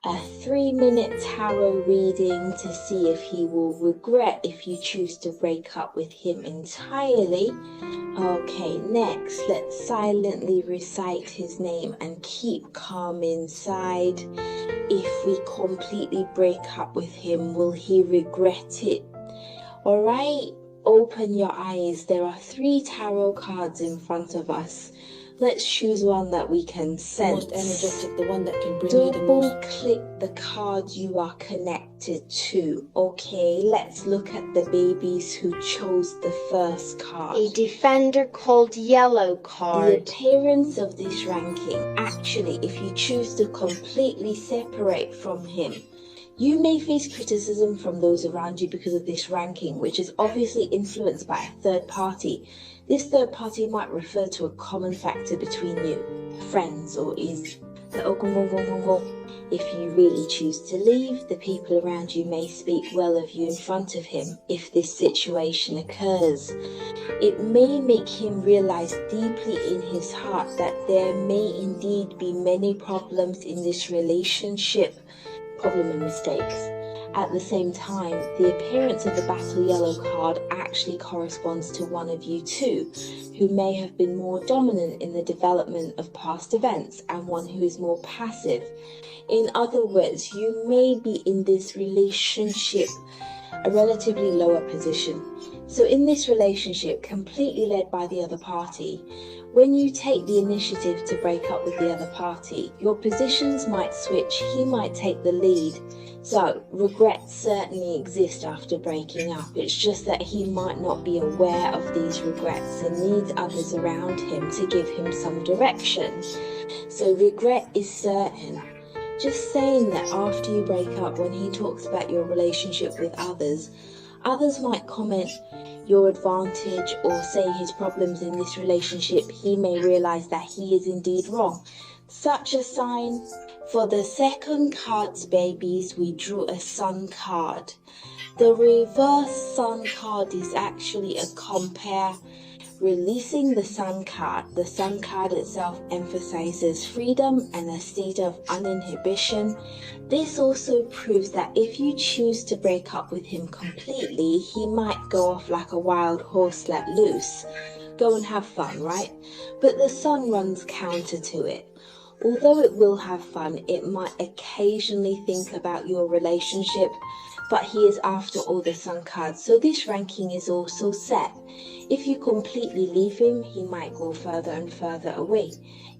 a 3-minute tarot reading to see if he will regret if you choose to break up with him entirely. Okay, next, let's silently recite his name and keep calm inside. If we completely break up with him, will he regret it? Alright, open your eyes. There are 3 tarot cards in front of us. Let's choose one that we can sense. The most energetic, the one that can bring you the most. Double click the card you are connected to. Okay, let's look at the babies who chose the first card. A defender called yellow card. The appearance of this ranking, actually, if you choose to completely separate from him, you may face criticism from those around you because of this ranking, which is obviously influenced by a third party. This third party might refer to a common factor between you, friends, or is the if you really choose to leave, the people around you may speak well of you in front of him if this situation occurs. It may make him realize deeply in his heart that there may indeed be many problems in this relationship, problem and mistakes. At the same time, the appearance of the battle yellow card actually corresponds to one of you two, who may have been more dominant in the development of past events and one who is more passive. In other words, you may be in this relationship a relatively lower position. So in this relationship, completely led by the other party, when you take the initiative to break up with the other party, your positions might switch. He might take the lead. So regrets certainly exist after breaking up. It's just that he might not be aware of these regrets and needs others around him to give him some direction. So regret is certain. Just saying that after you break up, when he talks about your relationship with others might comment your advantage or say his problems in this relationship. He may realize that he is indeed wrong. Such a sign. For the second cards, babies, we drew a sun card. The reverse sun card is actually a compare. Releasing the sun card itself emphasizes freedom and a state of uninhibition. This also proves that if you choose to break up with him completely, he might go off like a wild horse let loose. Go and have fun, right? But the sun runs counter to it. Although it will have fun, it might occasionally think about your relationship, but he is after all the sun cards, so this ranking is also set. If you completely leave him, he might go further and further away.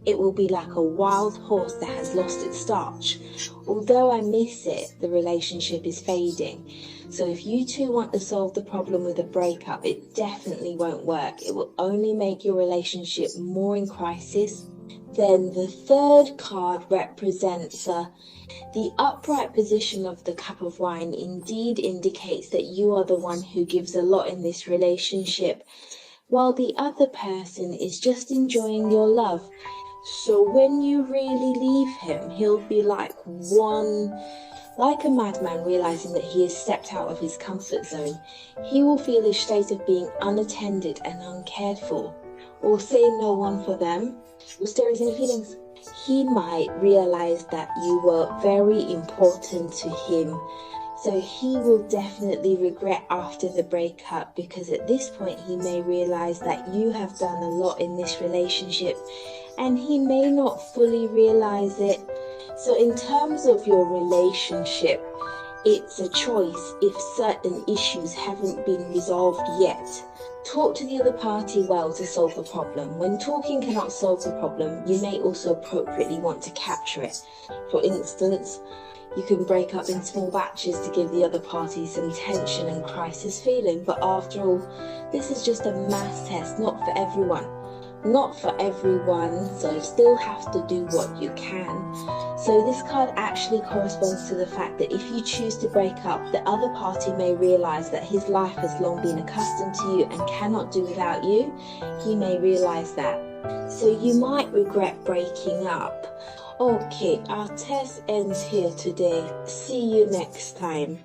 It will be like a wild horse that has lost its starch. Although I miss it, the relationship is fading. So if you two want to solve the problem with a breakup, it definitely won't work. It will only make your relationship more in crisis. Then the third card represents the upright position of the cup of wine indeed indicates that you are the one who gives a lot in this relationship, while the other person is just enjoying your love. So when you really leave him, he'll be like a madman realizing that he has stepped out of his comfort zone. He will feel a state of being unattended and uncared for, or say no one for them. Mysterious inner feelings. He might realize that you were very important to him. So he will definitely regret after the breakup, because at this point he may realize that you have done a lot in this relationship and he may not fully realize it. So in terms of your relationship, it's a choice if certain issues haven't been resolved yet. Talk to the other party well to solve the problem. When talking cannot solve the problem, you may also appropriately want to capture it. For instance, you can break up in small batches to give the other party some tension and crisis feeling. But after all, this is just a mass test, not for everyone. Not for everyone, so you still have to do what you can. So this card actually corresponds to the fact that if you choose to break up, the other party may realize that his life has long been accustomed to you and cannot do without you. He may realize that. So you might regret breaking up. Okay, our test ends here today. See you next time.